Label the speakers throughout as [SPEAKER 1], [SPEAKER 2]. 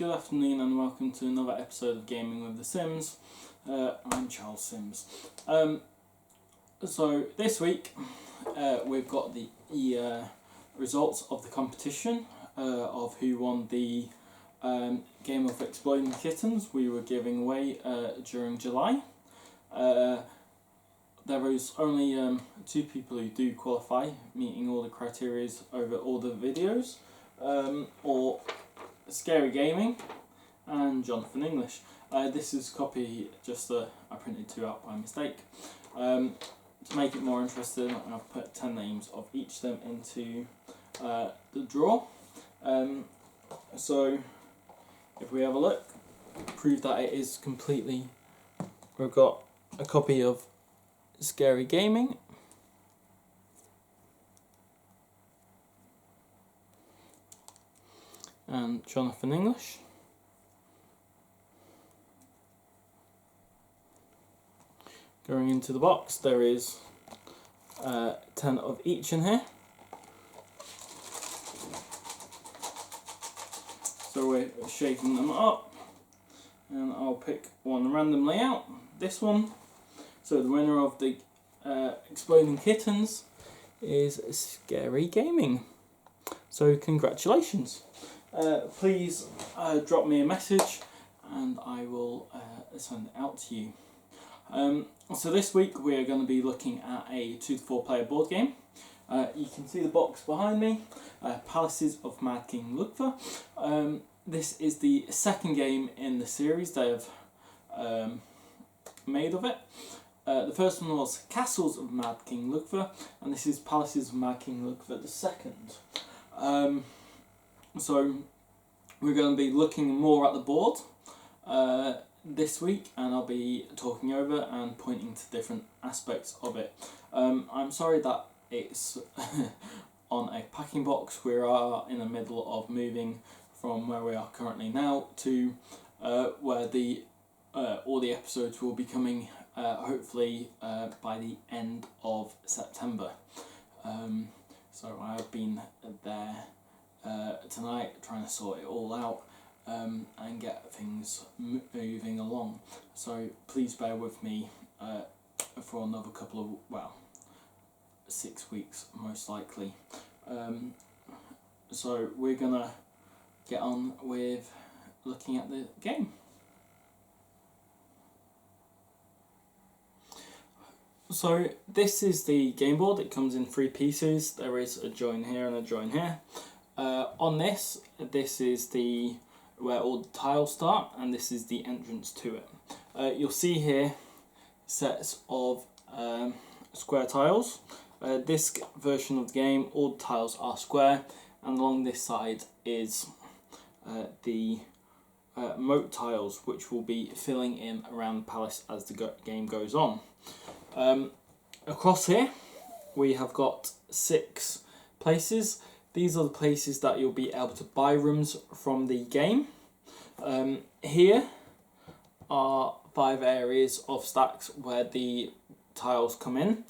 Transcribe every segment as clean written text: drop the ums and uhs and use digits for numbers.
[SPEAKER 1] Good afternoon and welcome to another episode of Gaming with the Sims. I'm Charles Sims. So this week we've got the results of the competition of who won the game of Exploding Kittens we were giving away during July. There was only 2 people who do qualify, meeting all the criteria over all the videos, or Scary Gaming and Jonathan English. This is a copy I printed 2 out by mistake. To make it more interesting, I've put 10 names of each of them into the draw. So if we have a look, prove that it is completely. We've got a copy of Scary Gaming, and Jonathan English. Going into the box, there is 10 of each in here. So we're shaking them up, and I'll pick one randomly out. This one. So the winner of the Exploding Kittens is Scary Gaming. So congratulations. Please drop me a message and I will send it out to you. So this week we're going to be looking at a 2 to 4 player board game. You can see the box behind me, Palaces of Mad King Ludwig. This is the second game in the series they have made of it. The first one was Castles of Mad King Ludwig, and this is Palaces of Mad King Ludwig the second. So we're going to be looking more at the board this week, and I'll be talking over and pointing to different aspects of it. I'm sorry that it's on a packing box. We are in the middle of moving from where we are currently now to where all the episodes will be coming hopefully by the end of September. So I've been there tonight trying to sort it all out and get things moving along. So please bear with me for another couple of, 6 weeks most likely. So we're gonna get on with looking at the game. So this is the game board. It comes in 3 pieces. There is a join here and a join here. On this is where all the tiles start, and this is the entrance to it. You'll see here sets of square tiles. This version of the game, all the tiles are square, and along this side is the moat tiles, which will be filling in around the palace as the game goes on. Across here we have got 6 places. These are the places that you'll be able to buy rooms from the game. Here are 5 areas of stacks where the tiles come in.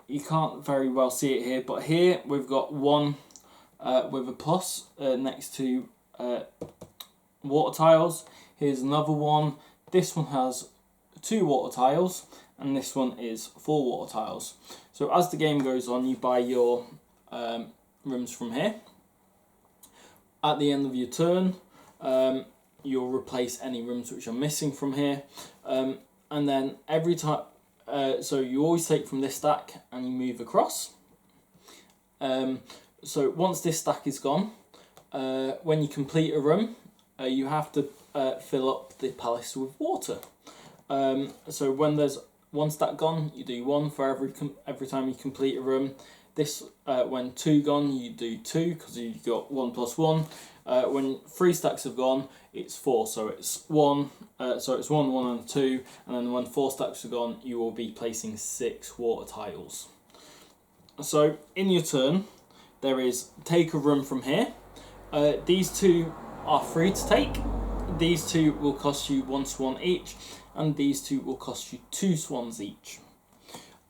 [SPEAKER 1] You can't very well see it here, but here we've got one with a plus next to water tiles. Here's another one. This one has 2 water tiles, and this one is 4 water tiles. So as the game goes on, you buy your rooms from here. At the end of your turn, you'll replace any rooms which are missing from here, and then every time, so you always take from this stack and you move across. So once this stack is gone, when you complete a room, you have to fill up the palace with water. So when there's 1 stack gone, you do 1 for every time you complete a room. This when 2 gone, you do 2 because you've got 1 plus 1. When 3 stacks have gone, it's 4. So it's 1. So it's 1, 1, and 2. And then when 4 stacks are gone, you will be placing 6 water tiles. So in your turn, there is take a room from here. These 2 are free to take. These 2 will cost you 1 swan each, and these 2 will cost you 2 swans each.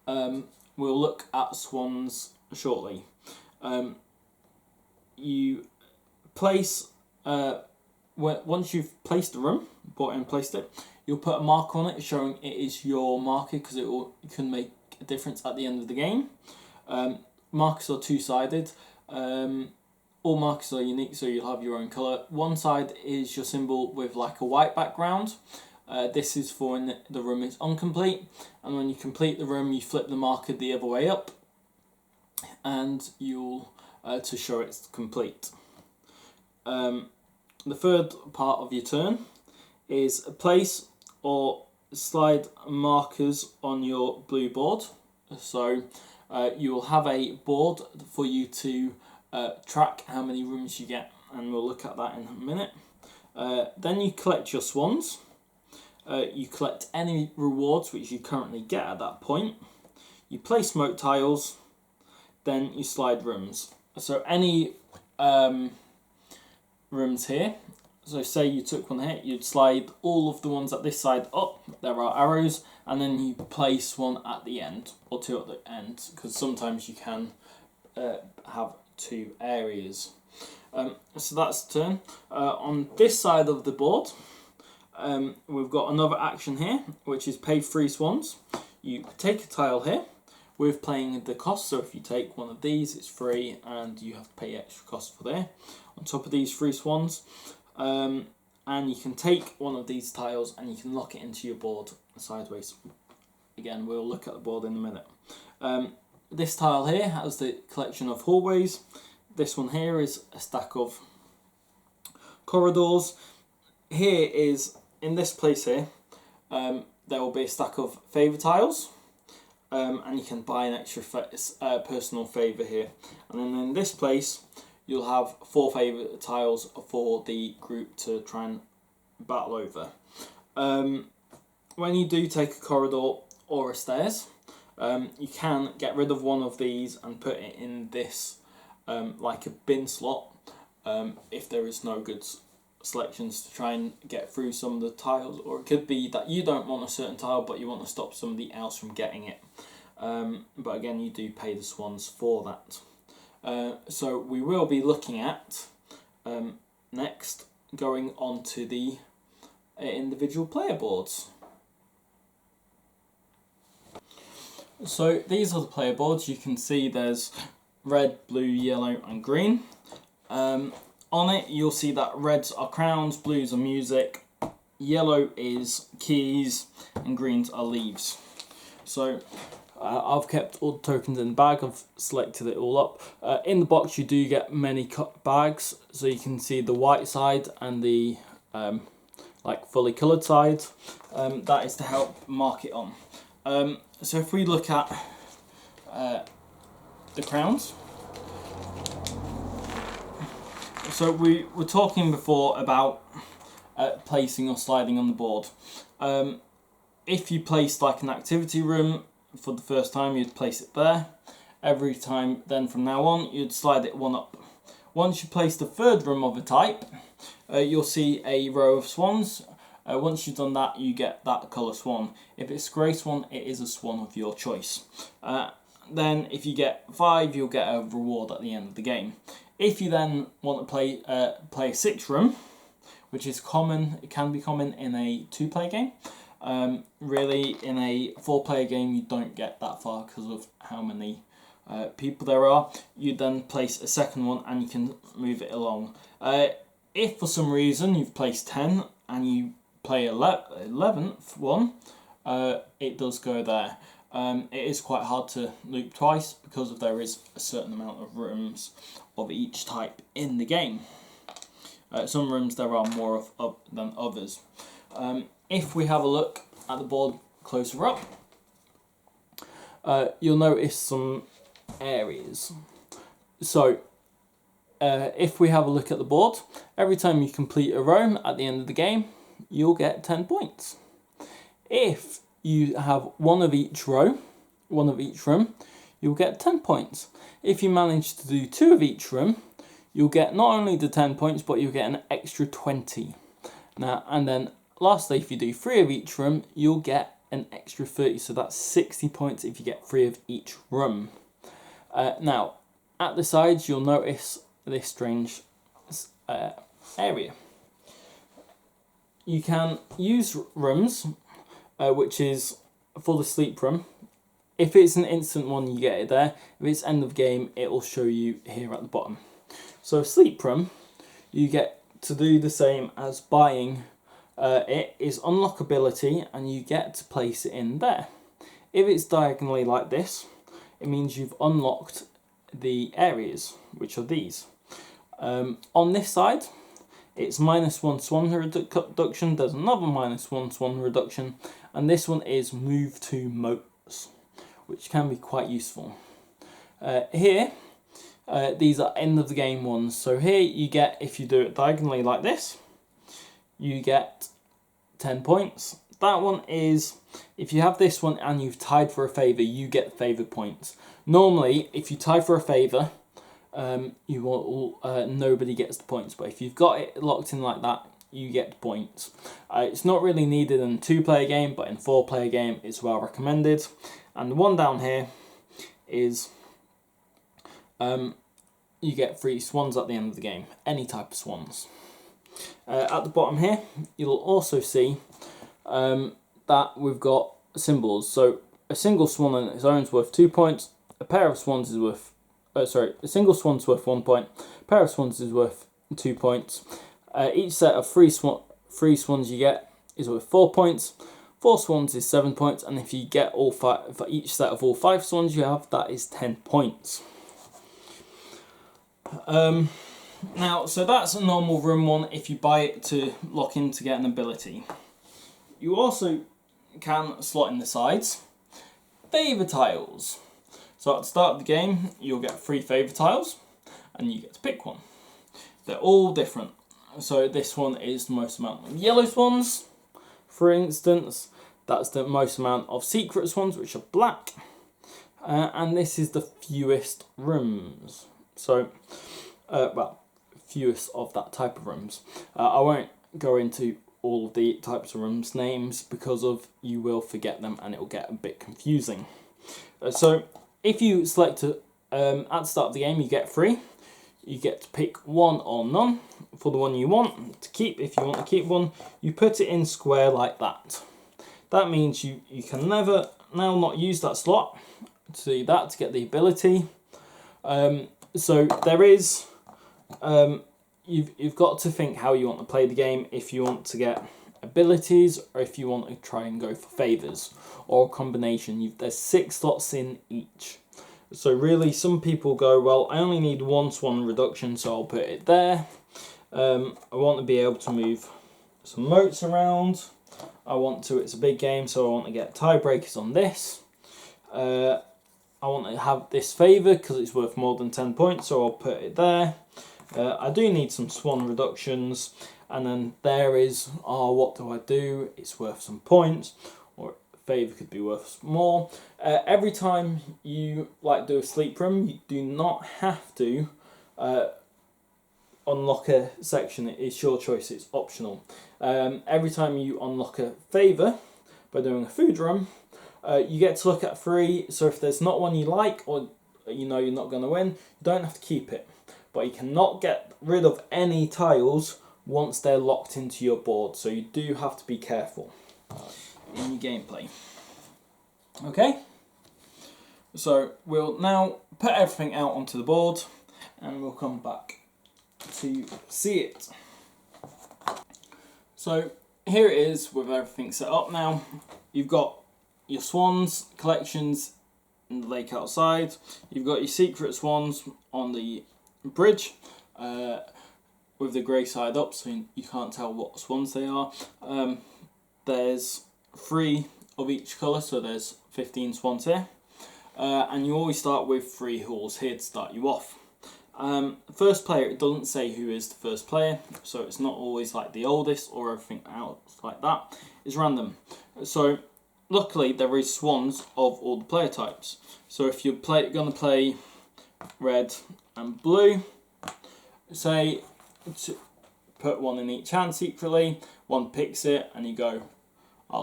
[SPEAKER 1] We'll look at swans shortly. You place once you've placed the room, bought it and placed it, you'll put a mark on it showing it is your marker, because it can make a difference at the end of the game. Markers are two-sided. All markers are unique, so you'll have your own colour. One side is your symbol with like a white background. This is for when the room is incomplete, and when you complete the room, you flip the marker the other way up, and you'll to show it's complete. The third part of your turn is place or slide markers on your blue board. So you will have a board for you to track how many rooms you get, and we'll look at that in a minute. Then you collect your swans. You collect any rewards which you currently get at that point. You place smoke tiles, then you slide rooms. So any rooms here, so say you took one here, you'd slide all of the ones at this side up, there are arrows, and then you place one at the end, or two at the end, because sometimes you can have two areas. So that's the turn. On this side of the board, we've got another action here, which is pay 3 swans. You take a tile here with playing the cost, so if you take one of these, it's free, and you have to pay extra cost for there. On top of these 3 swans, and you can take one of these tiles and you can lock it into your board sideways. Again, we'll look at the board in a minute. This tile here has the collection of hallways. This one here is a stack of corridors. Here is, in this place here, there will be a stack of favour tiles, and you can buy an extra personal favour here. And then in this place, you'll have 4 favour tiles for the group to try and battle over. When you do take a corridor or a stairs, you can get rid of one of these and put it in this like a bin slot, if there is no good selections to try and get through some of the tiles, or it could be that you don't want a certain tile but you want to stop somebody else from getting it. But again, you do pay the swans for that. So we will be looking at next going on to the individual player boards. So these are the player boards. You can see there's red, blue, yellow and green. On it you'll see that reds are crowns, blues are music, yellow is keys and greens are leaves. So I've kept all the tokens in the bag, I've selected it all up. In the box you do get many cut bags, so you can see the white side and the like fully coloured side. That is to help mark it on. So if we look at the crowns, so we were talking before about placing or sliding on the board. If you placed like an activity room for the first time, you'd place it there. Every time then from now on, you'd slide it one up. Once you place the third room of a type, you'll see a row of swans. Once you've done that, you get that colour swan. If it's a grey swan, it is a swan of your choice. Then if you get 5, you'll get a reward at the end of the game. If you then want to play a 6 room, which is common, it can be common in a 2-player game. Really, in a 4-player game, you don't get that far because of how many people there are. You then place a second one and you can move it along. If for some reason you've placed 10 and you play 11th one, it does go there. It is quite hard to loop twice because there is a certain amount of rooms of each type in the game. Some rooms there are more of than others. If we have a look at the board closer up, you'll notice some areas. So if we have a look at the board, every time you complete a row at the end of the game, you'll get 10 points. If you have one of each row, one of each room, you'll get 10 points. If you manage to do 2 of each room, you'll get not only the 10 points, but you'll get an extra 20. Now, and then lastly, if you do 3 of each room, you'll get an extra 30. So that's 60 points if you get 3 of each room. Now, at the sides, you'll notice this strange area. you can use rooms, which is for the sleep room. If it's an instant one, you get it there. If it's end of game, it will show you here at the bottom. So sleep room, you get to do the same as buying. It is unlockability, and you get to place it in there. If it's diagonally like this, it means you've unlocked the areas, which are these. On this side, it's -1 swan reduction. There's another -1 swan reduction, and this one is move to moats, which can be quite useful. Here, these are end of the game ones. So here you get, if you do it diagonally like this, you get 10 points. That one is, if you have this one and you've tied for a favour, you get favoured points. Normally, if you tie for a favour, you will, nobody gets the points. But if you've got it locked in like that, you get points. It's not really needed in a 2-player game, but in a 4-player game, it's well recommended. And the one down here is you get 3 swans at the end of the game, any type of swans. At the bottom here, you'll also see that we've got symbols. So a single swan on its own is worth 2 points. A pair of swans is worth, a single swan's worth 1 point. A pair of swans is worth 2 points. Each set of three swans you get is worth 4 points. 4 swans is 7 points, and if you get all 5 for each set of all 5 swans you have, that is 10 points. Now, so that's a normal room one if you buy it to lock in to get an ability. You also can slot in the sides favour tiles. So at the start of the game, you'll get 3 favour tiles, and you get to pick one. They're all different. So this one is the most amount of yellow swans, for instance. That's the most amount of secret swans, which are black. And this is the fewest rooms. So, well, fewest of that type of rooms. I won't go into all of the types of rooms names because of you will forget them and it will get a bit confusing. So if you select at the start of the game, you get 3. You get to pick 1 or none for the one you want to keep. If you want to keep one, you put it in square like that. That means you can never now not use that slot to do that to get the ability. So there is, you've got to think how you want to play the game, if you want to get abilities or if you want to try and go for favours or a combination. There's 6 slots in each. So really some people go, well, I only need 1 swan reduction, so I'll put it there. I want to be able to move some moats around. It's a big game, so I want to get tiebreakers on this. I want to have this favour because it's worth more than 10 points, so I'll put it there. I do need some swan reductions, and then there is, what do I do? It's worth some points, or favour could be worth more. Every time you do a sleep room, you do not have to unlock a section. It's your choice, it's optional. Every time you unlock a favour by doing a food room, you get to look at 3, so if there's not one you like or you know you're not going to win, you don't have to keep it. But you cannot get rid of any tiles once they're locked into your board, so you do have to be careful in your gameplay. Okay, so we'll now put everything out onto the board and we'll come back to see it. So here it is with everything set up now. You've got your swans collections in the lake outside. You've got your secret swans on the bridge with the grey side up, so you can't tell what swans they are. There's 3 of each colour, so there's 15 swans here. And you always start with 3 halls here to start you off. First player, it doesn't say who is the first player, so it's not always like the oldest or everything else like that. It's random. So luckily there is swans of all the player types. So if you're going to play red and blue, say to put 1 in each hand secretly, 1 picks it and you go,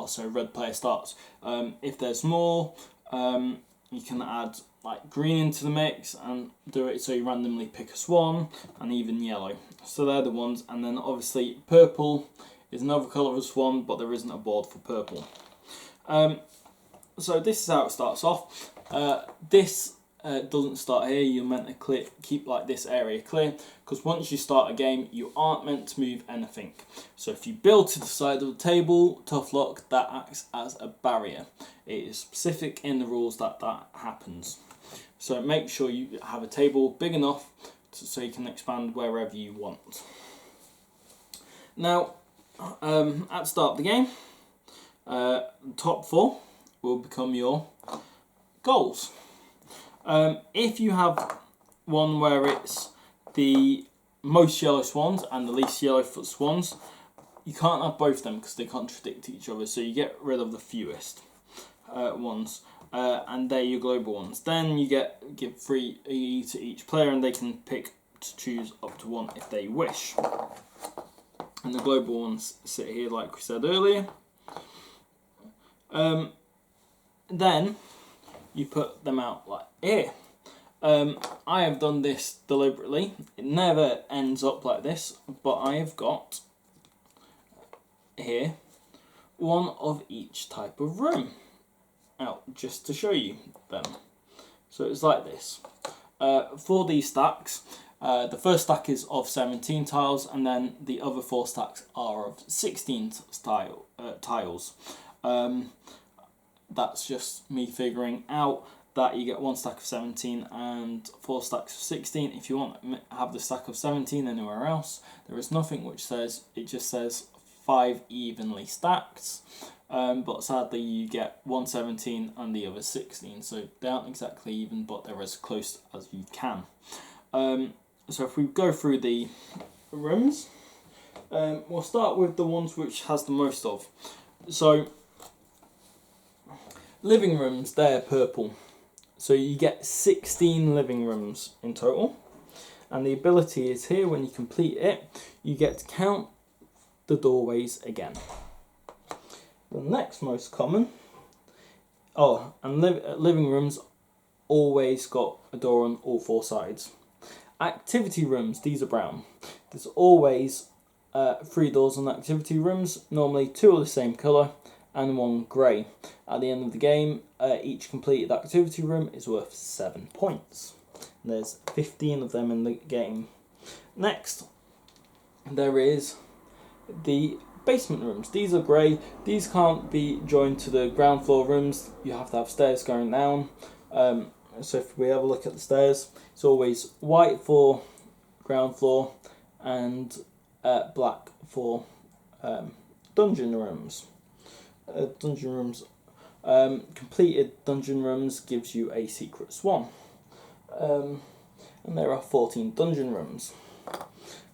[SPEAKER 1] so red player starts. If there's more, you can add like green into the mix and do it so you randomly pick a swan, and even yellow. So they're the ones, and then obviously purple is another colour as one, but there isn't a board for purple. So this is how it starts off. This doesn't start here. You're meant to keep like this area clear, because once you start a game, you aren't meant to move anything. So if you build to the side of the table, tough luck, that acts as a barrier. It is specific in the rules that that happens. So make sure you have a table big enough so you can expand wherever you want. Now, at the start of the game, the top 4 will become your goals. If you have one where it's the most yellow swans and the least yellow foot swans, you can't have both of them because they contradict each other, so you get rid of the fewest ones, and they're your global ones. Then you give 3 to each player, and they can pick to choose up to 1 if they wish. And the global ones sit here like we said earlier. Then you put them out like here. I have done this deliberately. It never ends up like this, but I have got here 1 of each type of room out just to show you them. So it's like this. For these stacks, the first stack is of 17 tiles, and then the other 4 stacks are of 16 tiles. That's just me figuring out that you get 1 stack of 17 and 4 stacks of 16. If you want to have the stack of 17 anywhere else, there is nothing which says, it just says 5 evenly stacked. But sadly you get 1 17 and the other 16, so they aren't exactly even, but they're as close as you can. So if we go through the rooms, we'll start with the ones which has the most of. So living rooms, they're purple. So you get 16 living rooms in total. And the ability is here, when you complete it, you get to count the doorways again. The next most common, living rooms always got a door on all 4 sides. Activity rooms, these are brown. There's always 3 doors on activity rooms, normally 2 are the same colour and 1 grey. At the end of the game, each completed activity room is worth 7 points. And there's 15 of them in the game. Next, there is the basement rooms. These are grey. These can't be joined to the ground floor rooms. You have to have stairs going down. So if we have a look at the stairs, it's always white for ground floor and black for dungeon rooms. Completed dungeon rooms gives you a secret swan. And there are 14 dungeon rooms.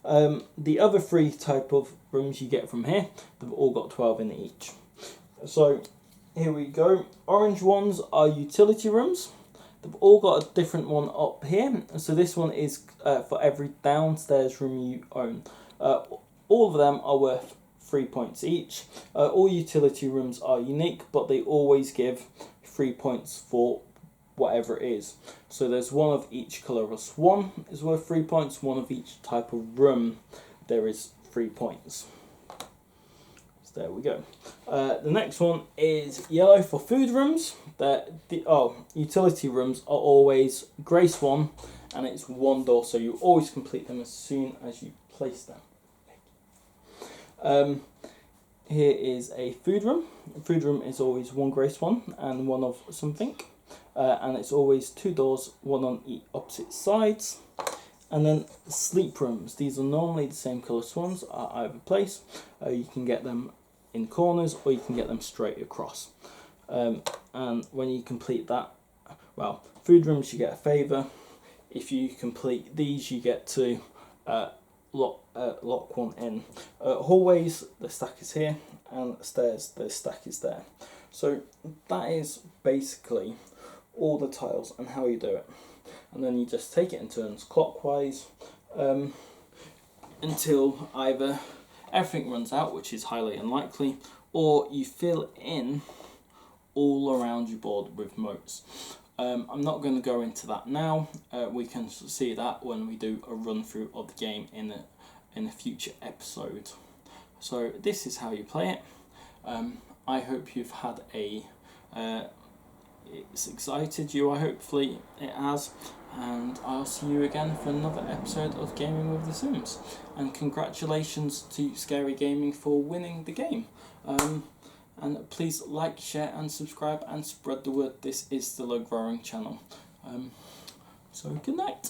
[SPEAKER 1] The other 3 type of rooms you get from here, they've all got 12 in each. So here we go. Orange ones are utility rooms. They've all got a different one up here. So this one is for every downstairs room you own. All of them are worth 3 points each. All utility rooms are unique, but they always give 3 points for whatever it is. So there's 1 of each colour of a swan is worth 3 points, 1 of each type of room there is 3 points. So there we go. The next one is yellow for food rooms. Utility rooms are always grey swan, and it's 1 door, so you always complete them as soon as you place them. Here is a food room. A food room is always 1 grey swan and 1 of something. And it's always 2 doors, 1 on each opposite sides. And then sleep rooms. These are normally the same colour swans at either place. You can get them in corners, or you can get them straight across. And when you complete that, well, food rooms you get a favour. If you complete these, you get to lock 1 in. Hallways, the stack is here, and stairs, the stack is there. So that is basically all the tiles and how you do it. And then you just take it in turns clockwise until either everything runs out, which is highly unlikely, or you fill in all around your board with moats. I'm not going to go into that now. We can see that when we do a run through of the game in a future episode. So this is how you play it. I hope you've had a it's excited you. Hopefully it has, and I'll see you again for another episode of Gaming with the Sims. And congratulations to Scary Gaming for winning the game. And please like, share and subscribe and spread the word. This is the Low Growing channel. So good night.